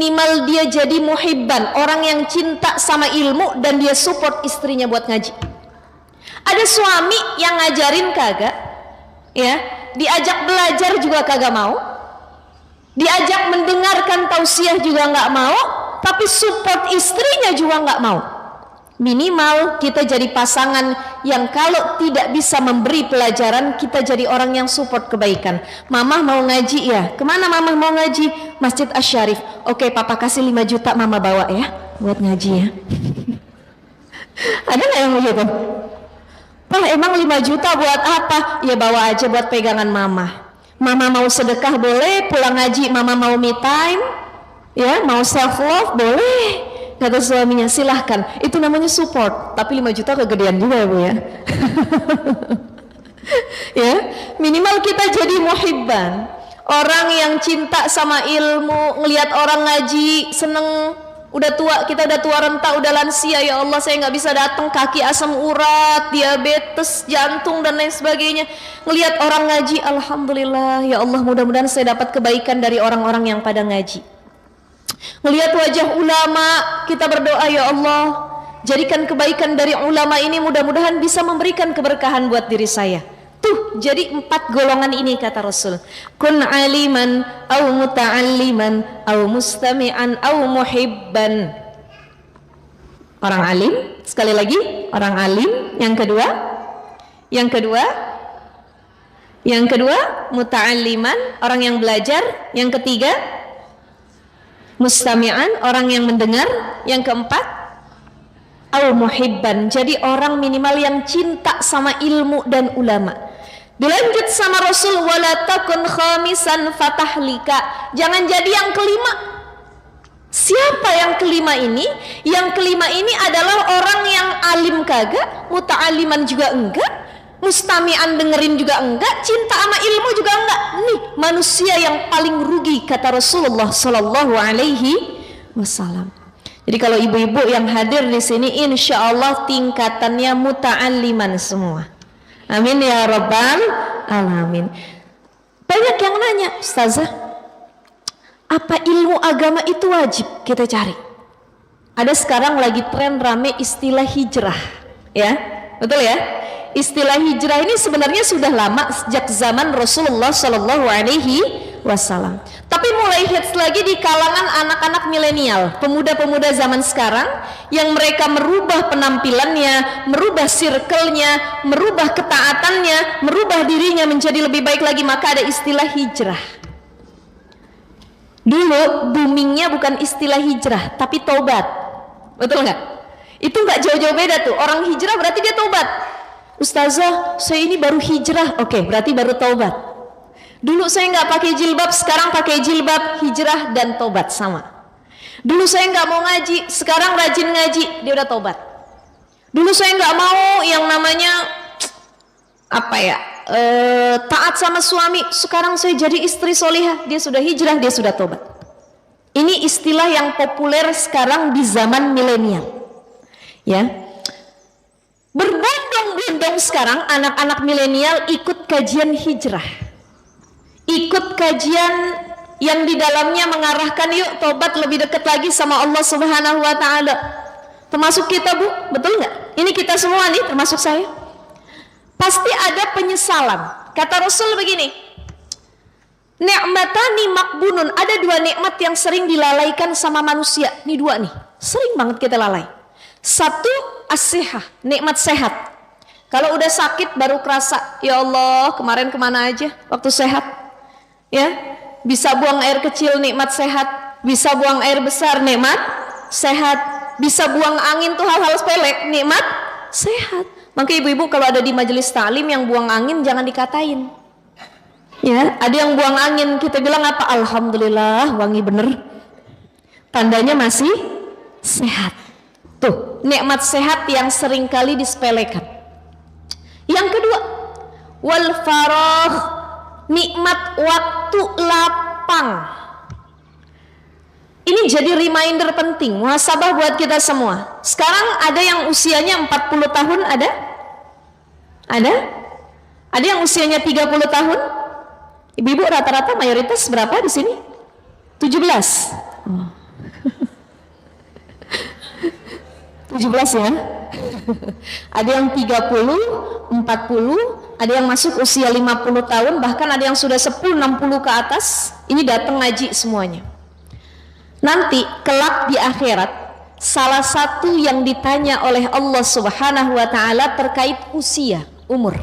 minimal dia jadi muhibban, orang yang cinta sama ilmu dan dia support istrinya buat ngaji. Ada suami yang ngajarin kagak, ya, diajak belajar juga kagak mau, diajak mendengarkan tausiah juga nggak mau, tapi support istrinya juga nggak mau. Minimal kita jadi pasangan yang kalau tidak bisa memberi pelajaran, kita jadi orang yang support kebaikan. Mama mau ngaji ya, kemana mama mau ngaji? Masjid Asy-Syarif. Oke, papa kasih 5 juta mama bawa ya buat ngaji ya. Ada nggak yang begitu? Pak, emang 5 juta buat apa? Ya bawa aja buat pegangan mama. Mama mau sedekah boleh, pulang ngaji mama mau me time, ya mau self love boleh. Kata suaminya, silahkan, itu namanya support. Tapi 5 juta kegedean juga ya Bu ya. Ya, minimal kita jadi muhibban, orang yang cinta sama ilmu, ngelihat orang ngaji seneng. Udah tua, kita udah tua renta, udah lansia, ya Allah saya nggak bisa datang, kaki asam urat, diabetes, jantung dan lain sebagainya. Ngelihat orang ngaji, alhamdulillah ya Allah, mudah-mudahan saya dapat kebaikan dari orang-orang yang pada ngaji. Melihat wajah ulama, kita berdoa, ya Allah jadikan kebaikan dari ulama ini, mudah-mudahan bisa memberikan keberkahan buat diri saya. Tuh, jadi 4 golongan ini kata Rasul. Kun aliman au muta'alliman au mustami'an au muhibban. Orang alim, sekali lagi, orang alim. Yang kedua muta'alliman, orang yang belajar. Yang ketiga mustami'an, orang yang mendengar. Yang keempat au muhibban, jadi orang minimal yang cinta sama ilmu dan ulama. Dilanjut sama Rasul, wala takun khamisan fatahlika, jangan jadi yang kelima. Siapa yang kelima ini? Yang kelima ini adalah orang yang alim kagak, muta'aliman juga enggak, mustami'an dengerin juga enggak, cinta sama ilmu juga enggak. Nih manusia yang paling rugi kata Rasulullah sallallahu alaihi wasallam. Jadi kalau ibu-ibu yang hadir di sini, insya Allah tingkatannya muta'alliman semua. Amin ya rabbal alamin. Banyak yang nanya, Ustazah, apa ilmu agama itu wajib kita cari? Ada sekarang lagi tren rame istilah hijrah, ya, betul ya? Istilah hijrah ini sebenarnya sudah lama, sejak zaman Rasulullah Shallallahu Alaihi Wasallam. Tapi mulai hits lagi di kalangan anak-anak milenial, pemuda-pemuda zaman sekarang, yang mereka merubah penampilannya, merubah circle-nya, merubah ketaatannya, merubah dirinya menjadi lebih baik lagi. Maka ada istilah hijrah. Dulu boomingnya bukan istilah hijrah, tapi tobat. Betul nggak? Itu nggak jauh-jauh beda tuh. Orang hijrah berarti dia tobat. Ustazah, saya ini baru hijrah. Oke, berarti baru taubat. Dulu saya nggak pakai jilbab, sekarang pakai jilbab. Hijrah dan taubat sama. Dulu saya nggak mau ngaji, sekarang rajin ngaji. Dia udah taubat. Dulu saya nggak mau yang namanya apa ya, taat sama suami, sekarang saya jadi istri solihah. Dia sudah hijrah, dia sudah taubat. Ini istilah yang populer sekarang di zaman milenial, ya. Berbondong-bondong sekarang anak-anak milenial ikut kajian hijrah, ikut kajian yang di dalamnya mengarahkan yuk tobat lebih dekat lagi sama Allah Subhanahu wa Ta'ala. Termasuk kita, Bu, betul nggak? Ini kita semua nih, termasuk saya. Pasti ada penyesalan. Kata Rasul begini, ni'matani makbunun, ada 2 nikmat yang sering dilalaikan sama manusia. Ini 2 nih, sering banget kita lalai. Satu, as-sihah, nikmat sehat. Kalau udah sakit baru kerasa, ya Allah kemarin kemana aja waktu sehat, ya. Bisa buang air kecil, nikmat sehat. Bisa buang air besar, nikmat sehat. Bisa buang angin tuh hal-hal sepele, nikmat sehat. Maka ibu-ibu kalau ada di majelis ta'lim yang buang angin jangan dikatain, ya. Ada yang buang angin, kita bilang apa? Alhamdulillah wangi bener, tandanya masih sehat. Tuh, nikmat sehat yang seringkali disepelekan. Yang kedua, wal faragh, nikmat waktu lapang. Ini jadi reminder penting, muhasabah buat kita semua. Sekarang ada yang usianya 40 tahun, ada? Ada? Ada yang usianya 30 tahun? Ibu-ibu rata-rata mayoritas berapa di sini? 17. Oh. 17 ya. Ada yang 30, 40, ada yang masuk usia 50 tahun, bahkan ada yang sudah 10, 60 ke atas. Ini datang ngaji semuanya. Nanti kelak di akhirat, salah satu yang ditanya oleh Allah Subhanahu wa ta'ala terkait usia, umur.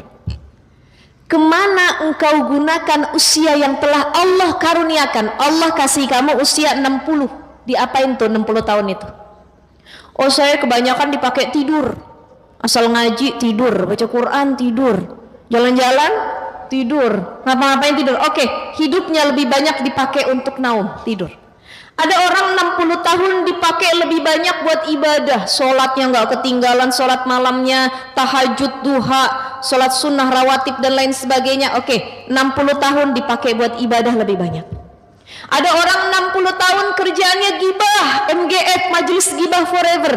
Kemana engkau gunakan usia yang telah Allah karuniakan? Allah kasih kamu usia 60. Diapain tuh 60 tahun itu? Oh, saya kebanyakan dipakai tidur. Asal ngaji tidur, baca Quran tidur, jalan-jalan tidur, ngapa-ngapain tidur. Oke, hidupnya lebih banyak dipakai untuk naum, tidur. Ada orang 60 tahun dipakai lebih banyak buat ibadah, sholatnya nggak ketinggalan, sholat malamnya, tahajud, duha, sholat sunnah, rawatib dan lain sebagainya. Oke, 60 tahun dipakai buat ibadah lebih banyak. Ada orang 60 tahun kerjaannya gibah, MGF, majelis gibah forever.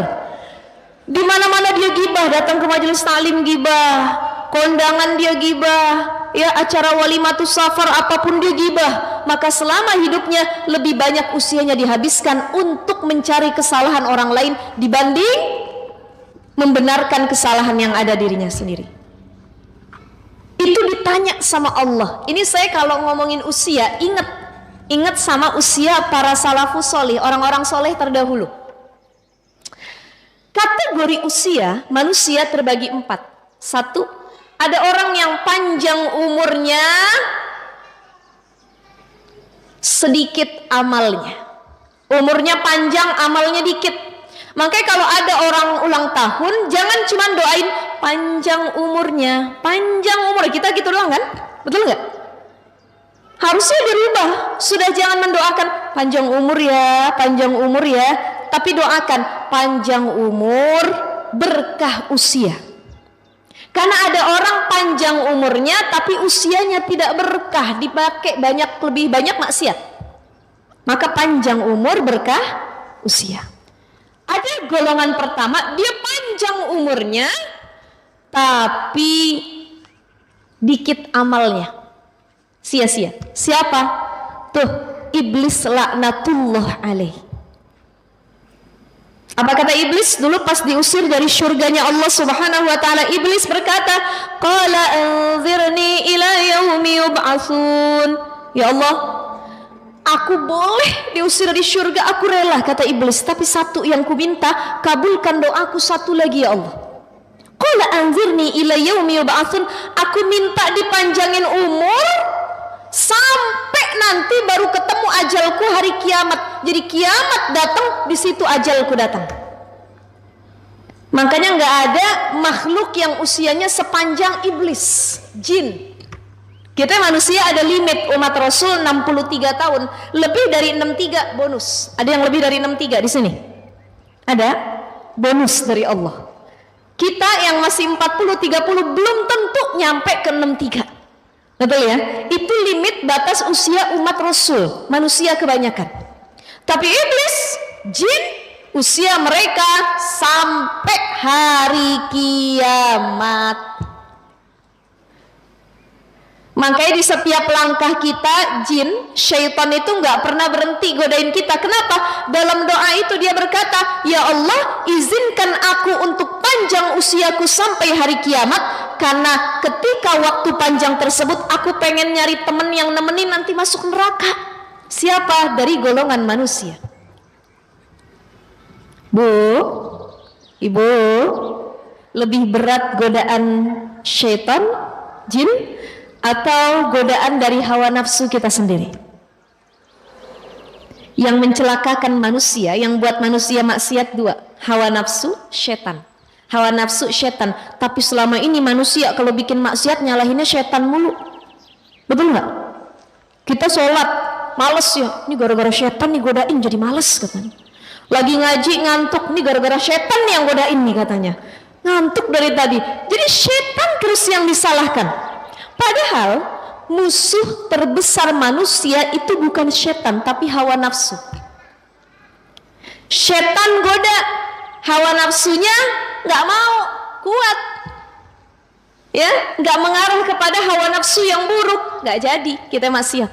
Di mana-mana dia gibah, datang ke majelis taklim gibah, kondangan dia gibah, ya acara walimatus safar apapun dia gibah. Maka selama hidupnya lebih banyak usianya dihabiskan untuk mencari kesalahan orang lain dibanding membenarkan kesalahan yang ada dirinya sendiri. Itu ditanya sama Allah. Ini saya kalau ngomongin usia, ingat sama usia para salafus solih, orang-orang soleh terdahulu. Kategori usia manusia terbagi 4. 1, ada orang yang panjang umurnya, sedikit amalnya. Umurnya panjang, amalnya dikit. Makanya kalau ada orang ulang tahun, jangan cuma doain panjang umurnya, panjang umur. Kita gitu doang kan? Betul nggak? Harusnya dirubah. Sudah jangan mendoakan panjang umur ya, panjang umur ya. Tapi doakan panjang umur, berkah usia. Karena ada orang panjang umurnya tapi usianya tidak berkah, dipakai lebih banyak maksiat. Maka panjang umur, berkah usia. Ada golongan pertama, dia panjang umurnya tapi dikit amalnya, sia-sia. Siapa? Tuh, iblis laknatullah alaih. Apa kata iblis dulu pas diusir dari surganya Allah Subhanahu wa taala? Iblis berkata, "Qala anzirni ila yaumi yub'atsun." Ya Allah, aku boleh diusir dari surga, aku rela, kata iblis, tapi satu yang ku minta, kabulkan doaku satu lagi ya Allah. Qala anzirni ila yaumi yub'atsun. Aku minta dipanjangin umur sampai nanti baru ketemu ajalku hari kiamat. Jadi kiamat datang, di situ ajalku datang. Makanya nggak ada makhluk yang usianya sepanjang iblis, jin. Kita manusia ada limit, umat Rasul 63 tahun, lebih dari 63 bonus. Ada yang lebih dari 63 di sini? Ada bonus dari Allah. Kita yang masih 40 30 belum tentu nyampe ke 63. Betul ya? Itu limit batas usia umat Rasul, manusia kebanyakan. Tapi iblis, jin, usia mereka sampai hari kiamat. Makanya di setiap langkah kita, jin, syaitan itu nggak pernah berhenti godain kita. Kenapa? Dalam doa itu dia berkata, ya Allah, izinkan aku untuk panjang usiaku sampai hari kiamat, karena ketika waktu panjang tersebut aku pengen nyari temen yang nemenin nanti masuk neraka. Siapa? Dari golongan manusia. Bu, ibu, lebih berat godaan syaitan, jin, atau godaan dari hawa nafsu kita sendiri yang mencelakakan manusia, yang buat manusia maksiat? Dua, hawa nafsu, syaitan. Hawa nafsu, syaitan. Tapi selama ini manusia kalau bikin maksiat nyalahinnya syaitan mulu. Betul nggak? Kita sholat males ya, ini gara-gara syaitan nih godain jadi males katanya. Lagi ngaji ngantuk, nih gara-gara syaitan nih yang godain nih katanya. Ngantuk dari tadi. Jadi syaitan terus yang disalahkan. Padahal musuh terbesar manusia itu bukan syaitan, tapi hawa nafsu. Syaitan goda, hawa nafsunya nggak mau, kuat, ya, nggak mengarah kepada hawa nafsu yang buruk, nggak jadi kita maksiat.